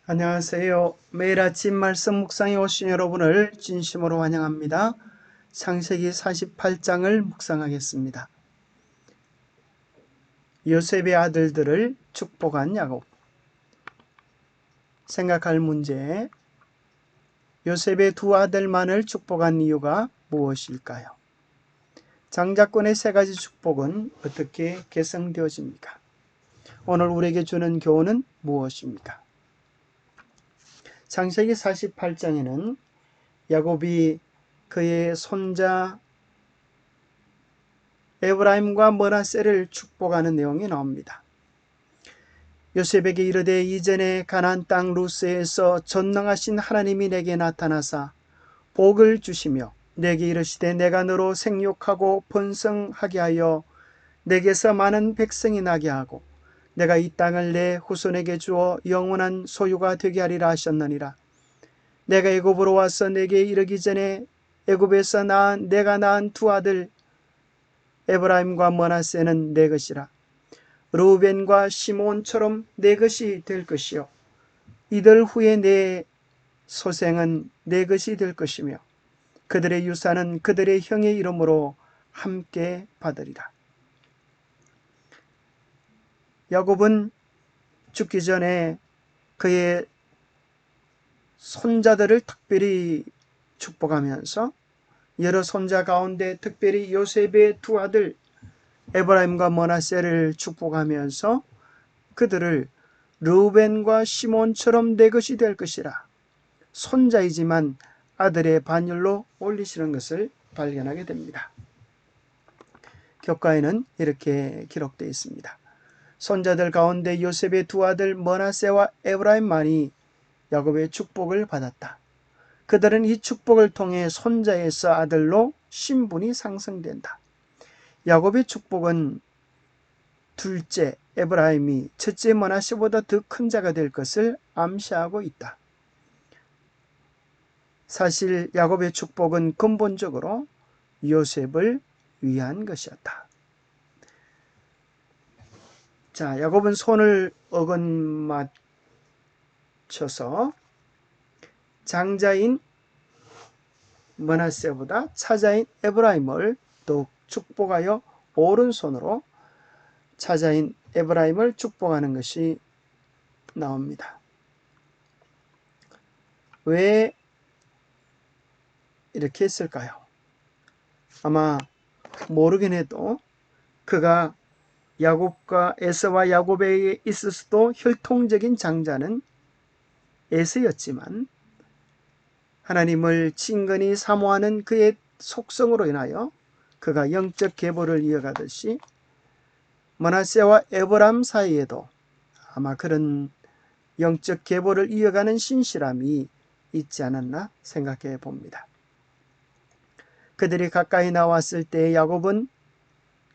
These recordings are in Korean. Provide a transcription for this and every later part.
안녕하세요. 매일 아침 말씀 묵상에 오신 여러분을 진심으로 환영합니다. 창세기 48장을 묵상하겠습니다. 요셉의 아들들을 축복한 야곱. 생각할 문제: 요셉의 두 아들만을 축복한 이유가 무엇일까요? 장자권의 세 가지 축복은 어떻게 개성되어집니까? 오늘 우리에게 주는 교훈은 무엇입니까? 창세기 48장에는 야곱이 그의 손자 에브라임과 므낫세를 축복하는 내용이 나옵니다. 요셉에게 이르되 이전에 가나안 땅 루스에서 전능하신 하나님이 내게 나타나사 복을 주시며 내게 이르시되 내가 너로 생육하고 번성하게 하여 내게서 많은 백성이 나게 하고 내가 이 땅을 내 후손에게 주어 영원한 소유가 되게 하리라 하셨느니라. 내가 애굽으로 와서 내게 이르기 전에 애굽에서 내가 낳은 두 아들 에브라임과 므낫세는 내 것이라. 르우벤과 시몬처럼 내 것이 될 것이요 이들 후에 내 소생은 내 것이 될 것이며 그들의 유산은 그들의 형의 이름으로 함께 받으리라. 야곱은 죽기 전에 그의 손자들을 특별히 축복하면서 여러 손자 가운데 특별히 요셉의 두 아들 에브라임과 므낫세를 축복하면서 그들을 르우벤과 시몬처럼 내 것이 될 것이라. 손자이지만 아들의 반열로 올리시는 것을 발견하게 됩니다. 교과에는 이렇게 기록되어 있습니다. 손자들 가운데 요셉의 두 아들 므낫세와 에브라임만이 야곱의 축복을 받았다. 그들은 이 축복을 통해 손자에서 아들로 신분이 상승된다. 야곱의 축복은 둘째 에브라임이 첫째 므낫세보다 더 큰 자가 될 것을 암시하고 있다. 사실 야곱의 축복은 근본적으로 요셉을 위한 것이었다. 자, 야곱은 손을 어긋맞춰서 장자인 므낫세보다 차자인 에브라임을 더욱 축복하여 오른손으로 차자인 에브라임을 축복하는 것이 나옵니다. 왜 이렇게 했을까요? 아마 모르긴 해도 그가 야곱과 에서와 야곱에게 있어서도 혈통적인 장자는 에서였지만 하나님을 친근히 사모하는 그의 속성으로 인하여 그가 영적 계보를 이어가듯이 므낫세와 에브람 사이에도 아마 그런 영적 계보를 이어가는 신실함이 있지 않았나 생각해 봅니다. 그들이 가까이 나왔을 때 야곱은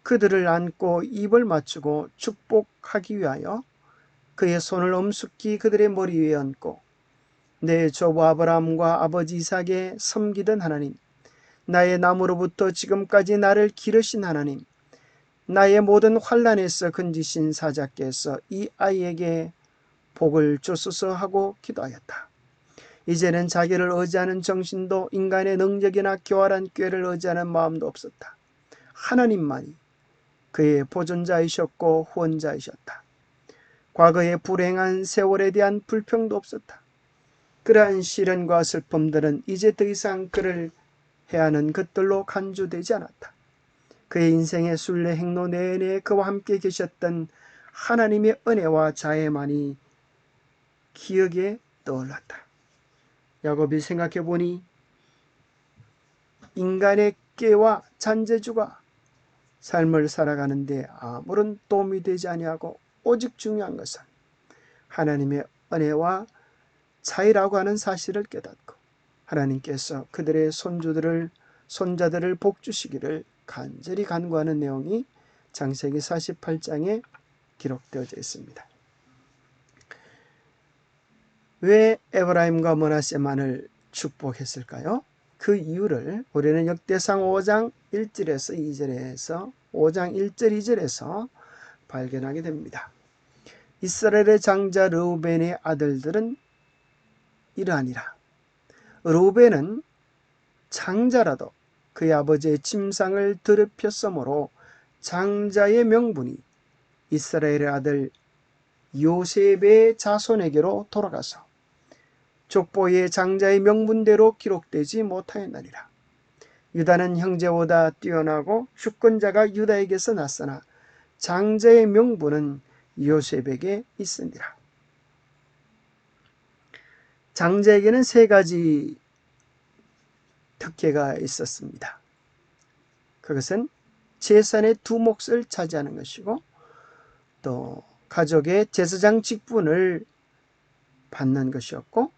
그들을 안고 입을 맞추고 축복하기 위하여 그의 손을 엄숙히 그들의 머리 위에 얹고 내 조부 아브라함과 아버지 이삭에 섬기던 하나님, 나의 나무로부터 지금까지 나를 기르신 하나님, 나의 모든 환난에서 건지신 사자께서 이 아이에게 복을 주소서 하고 기도하였다. 이제는 자기를 의지하는 정신도 인간의 능력이나 교활한 꾀를 의지하는 마음도 없었다. 하나님만이 그의 보존자이셨고 후원자이셨다. 과거의 불행한 세월에 대한 불평도 없었다. 그러한 시련과 슬픔들은 이제 더 이상 그를 해하는 것들로 간주되지 않았다. 그의 인생의 순례 행로 내내 그와 함께 계셨던 하나님의 은혜와 자애만이 기억에 떠올랐다. 야곱이 생각해보니 인간의 깨와 잔재주가 삶을 살아가는데 아무런 도움이 되지 아니하고 오직 중요한 것은 하나님의 은혜와 자애라고 하는 사실을 깨닫고 하나님께서 그들의 손자들을 복주시기를 간절히 간구하는 내용이 창세기 48장에 기록되어져 있습니다. 왜 에브라임과 므낫세만을 축복했을까요? 그 이유를 우리는 역대상 5장 1절에서 2절에서 5장 1절 2절에서 발견하게 됩니다. 이스라엘의 장자 르우벤의 아들들은 이러하니라. 르우벤은 장자라도 그의 아버지의 침상을 더럽혔으므로 장자의 명분이 이스라엘의 아들 요셉의 자손에게로 돌아가서 족보의 장자의 명분대로 기록되지 못하였느니라. 유다는 형제보다 뛰어나고 주권자가 유다에게서 났으나 장자의 명분은 요셉에게 있으니라. 장자에게는 세 가지 특혜가 있었습니다. 그것은 재산의 두 몫을 차지하는 것이고 또 가족의 제사장 직분을 받는 것이었고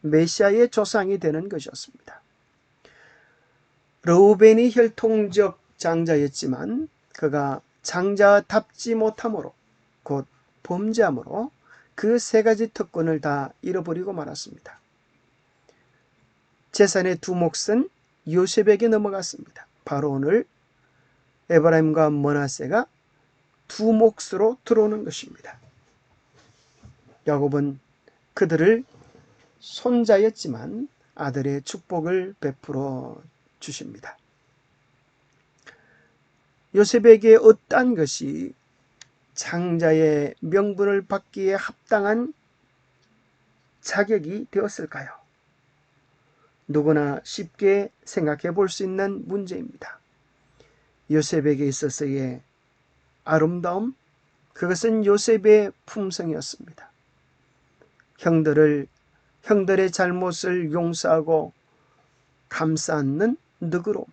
메시아의 조상이 되는 것이었습니다. 르우벤이 혈통적 장자였지만 그가 장자답지 못함으로 곧 범죄함으로 그 세 가지 특권을 다 잃어버리고 말았습니다. 재산의 두 몫은 요셉에게 넘어갔습니다. 바로 오늘 에브라임과 므낫세가 두 몫으로 들어오는 것입니다. 야곱은 그들을 손자였지만 아들의 축복을 베풀어 주십니다. 요셉에게 어떠한 것이 장자의 명분을 받기에 합당한 자격이 되었을까요? 누구나 쉽게 생각해 볼 수 있는 문제입니다. 요셉에게 있어서의 아름다움, 그것은 요셉의 품성이었습니다. 형들의 잘못을 용서하고 감싸 안는 너그러움,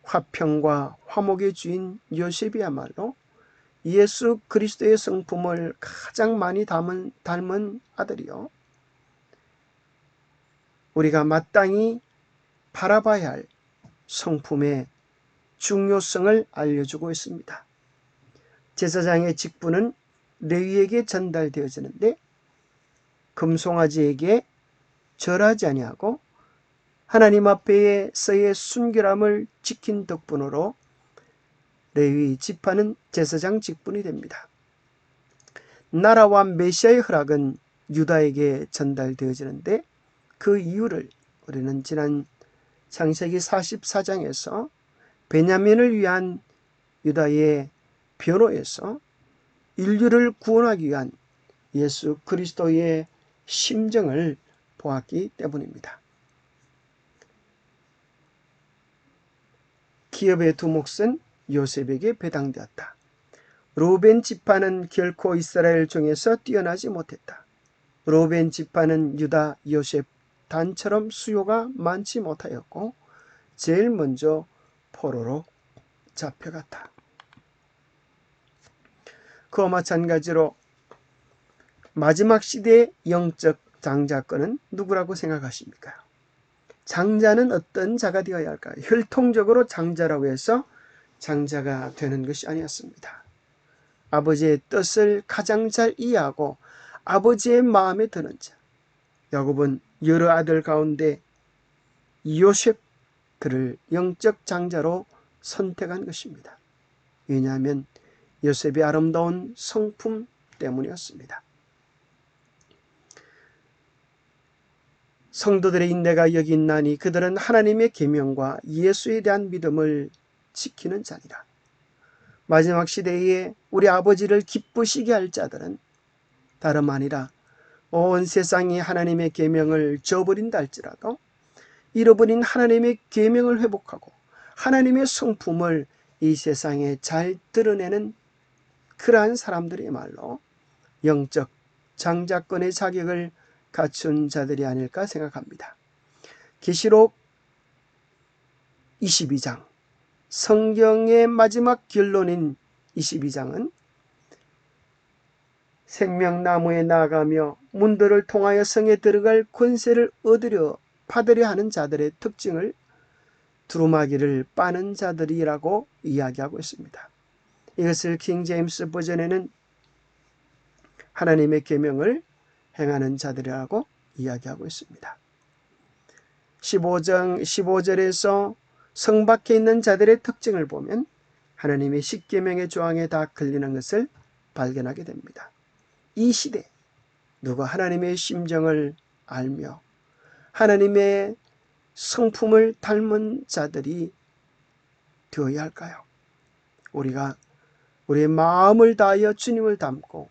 화평과 화목의 주인 요셉이야말로 예수 그리스도의 성품을 가장 많이 닮은 아들이요, 우리가 마땅히 바라봐야 할 성품의 중요성을 알려주고 있습니다. 제사장의 직분은 레위에게 전달되어지는데 금송아지에게 절하지 아니하고 하나님 앞에서의 순결함을 지킨 덕분으로 레위 지파는 제사장 직분이 됩니다. 나라와 메시아의 허락은 유다에게 전달되어지는데 그 이유를 우리는 지난 창세기 44장에서 베냐민을 위한 유다의 변호에서 인류를 구원하기 위한 예수 그리스도의 심정을 보았기 때문입니다. 기업의 두 몫은 요셉에게 배당되었다. 르우벤 지파는 결코 이스라엘 중에서 뛰어나지 못했다. 르우벤 지파는 유다, 요셉 단처럼 수요가 많지 못하였고 제일 먼저 포로로 잡혀갔다. 그와 마찬가지로 마지막 시대의 영적 장자권은 누구라고 생각하십니까? 장자는 어떤 자가 되어야 할까요? 혈통적으로 장자라고 해서 장자가 되는 것이 아니었습니다. 아버지의 뜻을 가장 잘 이해하고 아버지의 마음에 드는 자. 야곱은 여러 아들 가운데 요셉, 그를 영적 장자로 선택한 것입니다. 왜냐하면 요셉의 아름다운 성품 때문이었습니다. 성도들의 인내가 여기 있나니 그들은 하나님의 계명과 예수에 대한 믿음을 지키는 자니라. 마지막 시대에 우리 아버지를 기쁘시게 할 자들은 다름 아니라 온 세상이 하나님의 계명을 저버린다 할지라도 잃어버린 하나님의 계명을 회복하고 하나님의 성품을 이 세상에 잘 드러내는 그러한 사람들이야말로 영적 장자권의 자격을 갖춘 자들이 아닐까 생각합니다. 계시록 22장, 성경의 마지막 결론인 22장은 생명나무에 나아가며 문들을 통하여 성에 들어갈 권세를 받으려 하는 자들의 특징을 두루마기를 빠는 자들이라고 이야기하고 있습니다. 이것을 킹 제임스 버전에는 하나님의 계명을 행하는 자들이라고 이야기하고 있습니다. 15절에서 성 밖에 있는 자들의 특징을 보면 하나님의 십계명의 조항에 다 걸리는 것을 발견하게 됩니다. 이 시대 누가 하나님의 심정을 알며 하나님의 성품을 닮은 자들이 되어야 할까요? 우리가 우리의 마음을 다하여 주님을 닮고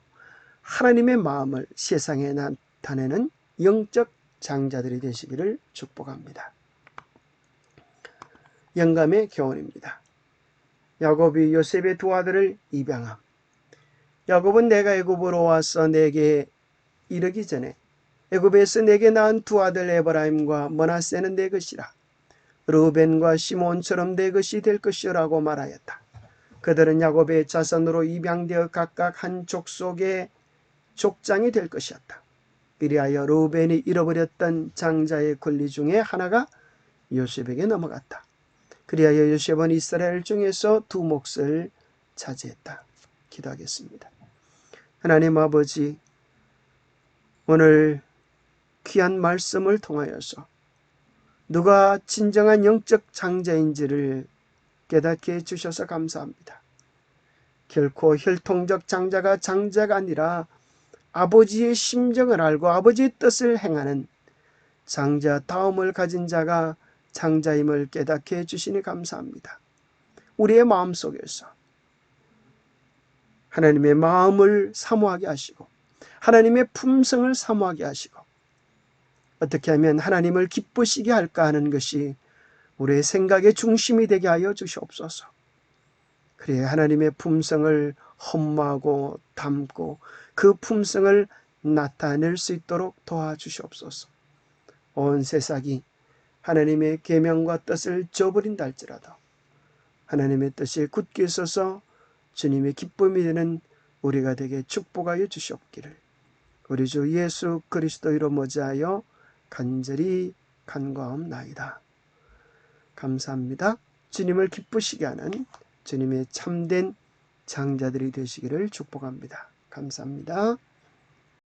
하나님의 마음을 세상에 나타내는 영적 장자들이 되시기를 축복합니다. 영감의 교훈입니다. 야곱이 요셉의 두 아들을 입양함. 야곱은 내가 애굽으로 와서 내게 이르기 전에 애굽에서 내게 낳은 두 아들 에브라임과 므낫세는 내 것이라. 르우벤과 시몬처럼 내 것이 될 것이라고 말하였다. 그들은 야곱의 자손으로 입양되어 각각 한 족속의 족장이 될 것이었다. 그리하여 르우벤이 잃어버렸던 장자의 권리 중에 하나가 요셉에게 넘어갔다. 그리하여 요셉은 이스라엘 중에서 두 몫을 차지했다. 기도하겠습니다. 하나님 아버지, 오늘 귀한 말씀을 통하여서 누가 진정한 영적 장자인지를 깨닫게 해주셔서 감사합니다. 결코 혈통적 장자가 장자가 아니라 아버지의 심정을 알고 아버지의 뜻을 행하는 장자다움을 가진 자가 장자임을 깨닫게 해주시니 감사합니다. 우리의 마음속에서 하나님의 마음을 사모하게 하시고 하나님의 품성을 사모하게 하시고 어떻게 하면 하나님을 기쁘시게 할까 하는 것이 우리의 생각의 중심이 되게 하여 주시옵소서. 그래야 하나님의 품성을 험마하고 담고 그 품성을 나타낼 수 있도록 도와주시옵소서. 온 세상이 하나님의 계명과 뜻을 저버린다 할지라도 하나님의 뜻이 굳게 서서 주님의 기쁨이 되는 우리가 되게 축복하여 주시옵기를 우리 주 예수 그리스도로 모자하여 간절히 간구하옵나이다. 감사합니다. 주님을 기쁘시게 하는 주님의 참된 장자들이 되시기를 축복합니다. 감사합니다.